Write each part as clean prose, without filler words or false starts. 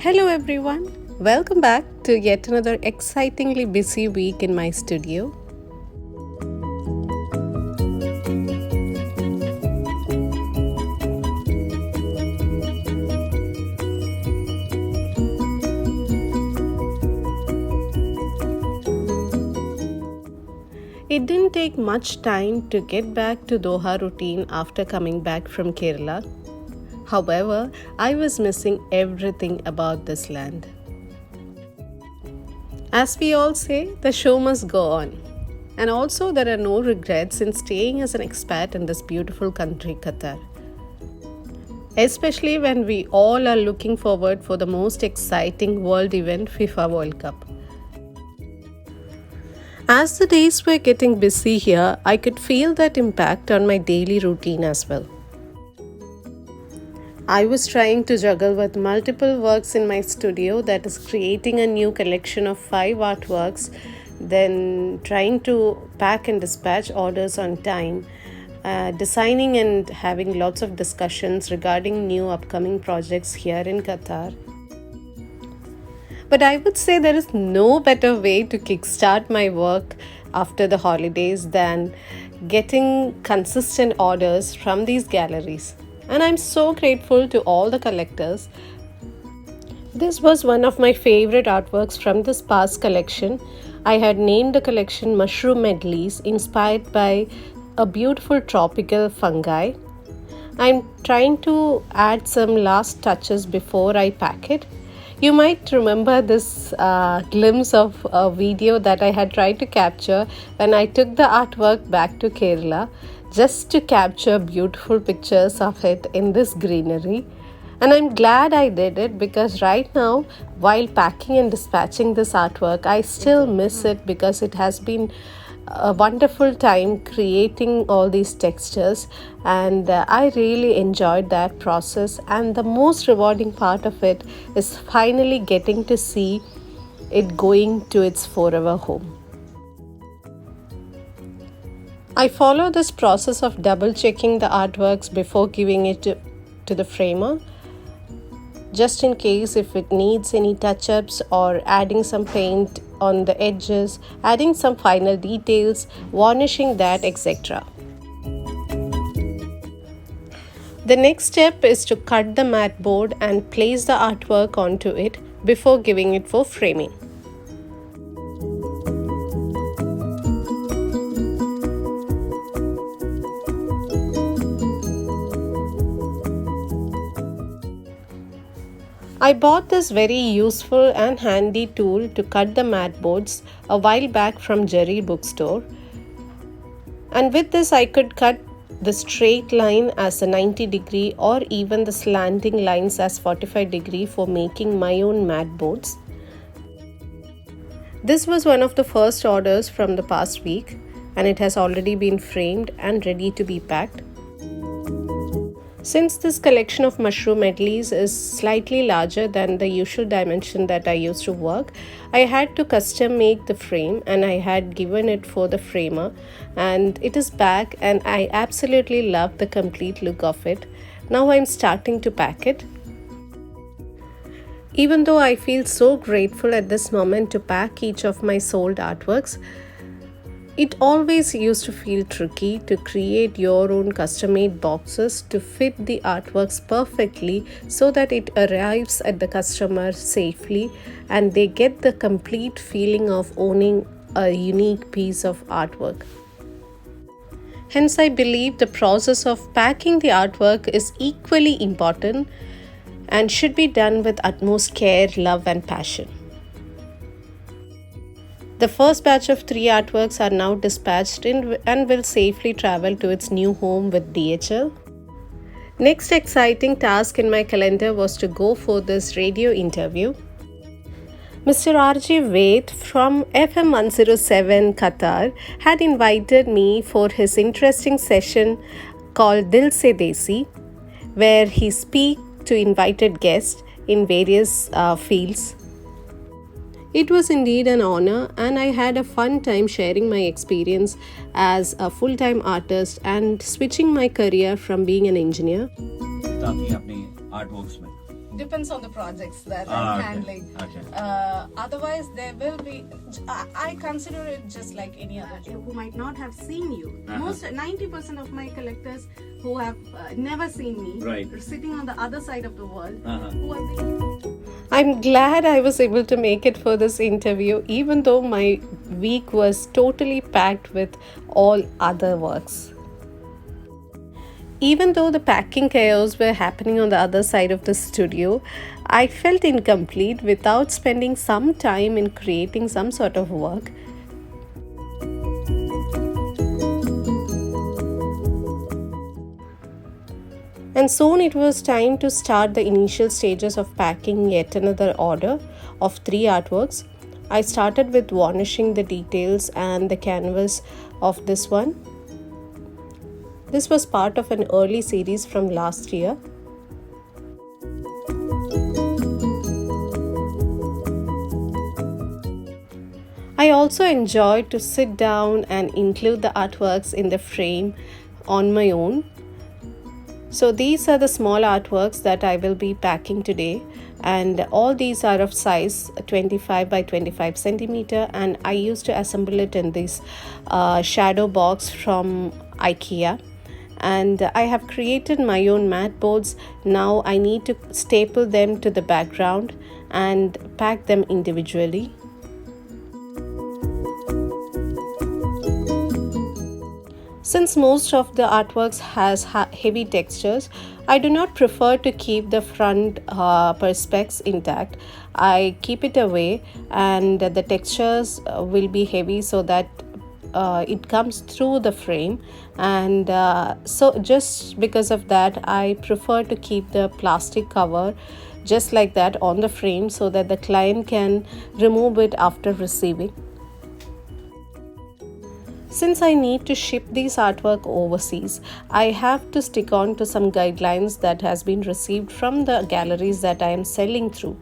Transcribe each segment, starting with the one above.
Hello everyone, welcome back to yet another excitingly busy week in my studio. It didn't take much time to get back to Doha routine after coming back from Kerala. However, I was missing everything about this land. As we all say, the show must go on. And also, there are no regrets in staying as an expat in this beautiful country, Qatar. Especially when we all are looking forward for the most exciting world event, FIFA World Cup. As the days were getting busy here, I could feel that impact on my daily routine as well. I was trying to juggle with multiple works in my studio, that is creating a new collection of 5 artworks, then trying to pack and dispatch orders on time, designing and having lots of discussions regarding new upcoming projects here in Qatar. But I would say there is no better way to kickstart my work after the holidays than getting consistent orders from these galleries. And I'm so grateful to all the collectors. This was one of my favorite artworks from this past collection. I had named the collection Mushroom Medleys, inspired by a beautiful tropical fungi. I'm trying to add some last touches before I pack it. You might remember this glimpse of a video that I had tried to capture when I took the artwork back to Kerala just to capture beautiful pictures of it in this greenery. And I'm glad I did it because right now, while packing and dispatching this artwork, I still miss it because it has been a wonderful time creating all these textures, and I really enjoyed that process. And the most rewarding part of it is finally getting to see it going to its forever home. I follow this process of double checking the artworks before giving it to the framer, just in case if it needs any touch-ups or adding some paint on the edges, adding some final details, varnishing that, etc. The next step is to cut the mat board and place the artwork onto it before giving it for framing. I bought this very useful and handy tool to cut the mat boards a while back from Jerry bookstore. And with this I could cut the straight line as a 90-degree or even the slanting lines as 45-degree for making my own mat boards. This was one of the first orders from the past week, and it has already been framed and ready to be packed. Since this collection of mushroom medleys is slightly larger than the usual dimension that I used to work, I had to custom make the frame, and I had given it for the framer, and it is back and I absolutely love the complete look of it. Now I'm starting to pack it. Even though I feel so grateful at this moment to pack each of my sold artworks, it always used to feel tricky to create your own custom-made boxes to fit the artworks perfectly so that it arrives at the customer safely and they get the complete feeling of owning a unique piece of artwork. Hence, I believe the process of packing the artwork is equally important and should be done with utmost care, love, and passion. The first batch of 3 artworks are now dispatched and will safely travel to its new home with DHL. Next exciting task in my calendar was to go for this radio interview. Mr. R.J. Ved from FM 107 Qatar had invited me for his interesting session called Dil Se Desi, where he speaks to invited guests in various fields. It was indeed an honor, and I had a fun time sharing my experience as a full-time artist and switching my career from being an engineer. ताकि अपने art works में depends on the projects that I'm Okay. handling. Okay. Otherwise, there will be. I consider it just like any other job. Who might not have seen you. Most 90% of my collectors who have never seen me, Right. sitting on the other side of the world, Uh-huh. who have been. I'm glad I was able to make it for this interview, even though my week was totally packed with all other works. Even though the packing chaos were happening on the other side of the studio, I felt incomplete without spending some time in creating some sort of work. And soon it was time to start the initial stages of packing yet another order of 3 artworks. I started with varnishing the details and the canvas of this one. This was part of an early series from last year. I also enjoyed to sit down and include the artworks in the frame on my own. So these are the small artworks that I will be packing today, and all these are of size 25 by 25 centimeter, and I used to assemble it in this shadow box from IKEA. And I have created my own mat boards. Now I need to staple them to the background and pack them individually. Since most of the artworks has heavy textures, I do not prefer to keep the front perspex intact. I keep it away, and the textures will be heavy so that it comes through the frame, and so just because of that I prefer to keep the plastic cover just like that on the frame so that the client can remove it after receiving. Since I need to ship these artwork overseas, I have to stick on to some guidelines that has been received from the galleries that I am selling through.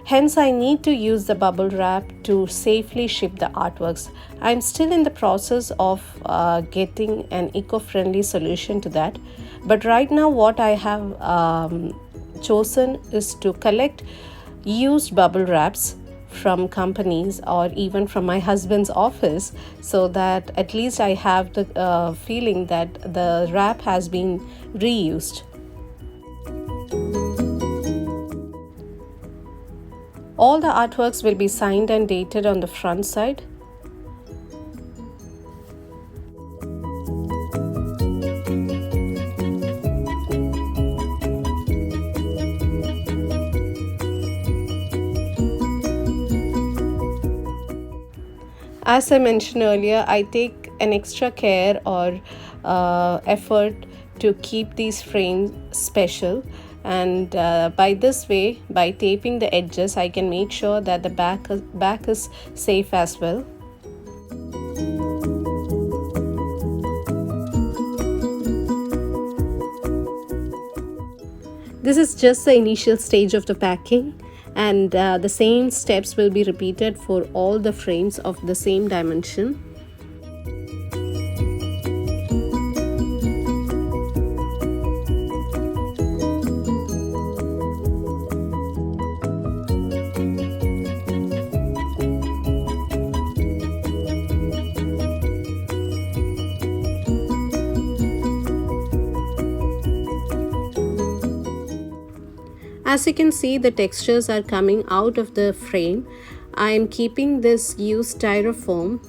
Hence, I need to use the bubble wrap to safely ship the artworks. I'm still in the process of getting an eco-friendly solution to that. But right now, what I have chosen is to collect used bubble wraps from companies or even from my husband's office, so that at least I have the feeling that the wrap has been reused. All the artworks will be signed and dated on the front side. As I mentioned earlier, I take an extra care or effort to keep these frames special, and by this way, by taping the edges, I can make sure that the back is safe as well. This is just the initial stage of the packing, and the same steps will be repeated for all the frames of the same dimension. As you can see, the textures are coming out of the frame. I am keeping this used styrofoam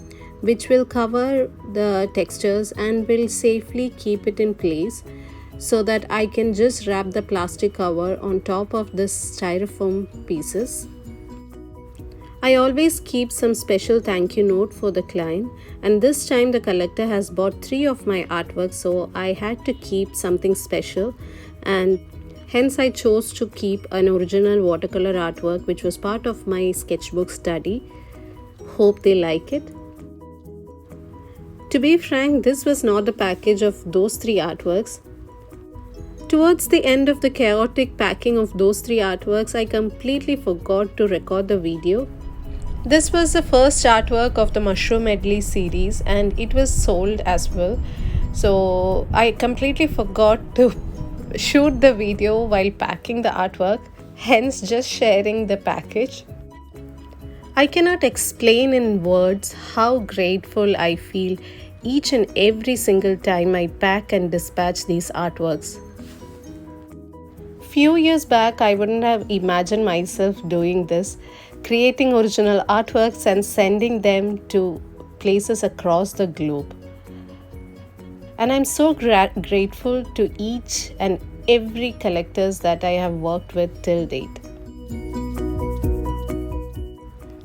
which will cover the textures and will safely keep it in place, so that I can just wrap the plastic cover on top of this styrofoam pieces. I always keep some special thank you note for the client, and this time the collector has bought 3 of my artworks, so I had to keep something special, and hence I chose to keep an original watercolor artwork which was part of my sketchbook study. Hope they like it. To be frank, this was not the package of those 3 artworks. Towards the end of the chaotic packing of those 3 artworks, I completely forgot to record the video. This was the first artwork of the Mushroom Medley series, and it was sold as well. So I completely forgot to shoot the video while packing the artwork. hence just sharing the package. I cannot explain in words how grateful I feel each and every single time I pack and dispatch these artworks. Few years back, I wouldn't have imagined myself doing this, creating original artworks and sending them to places across the globe. And I'm so grateful to each and every collectors that I have worked with till date.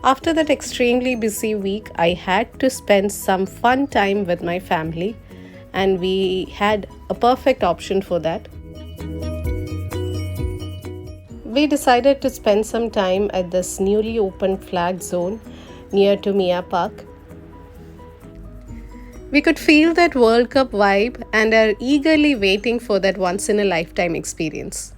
After that extremely busy week, I had to spend some fun time with my family, and we had a perfect option for that. We decided to spend some time at this newly opened flag zone near to Mia Park. We could feel that World Cup vibe and are eagerly waiting for that once in a lifetime experience.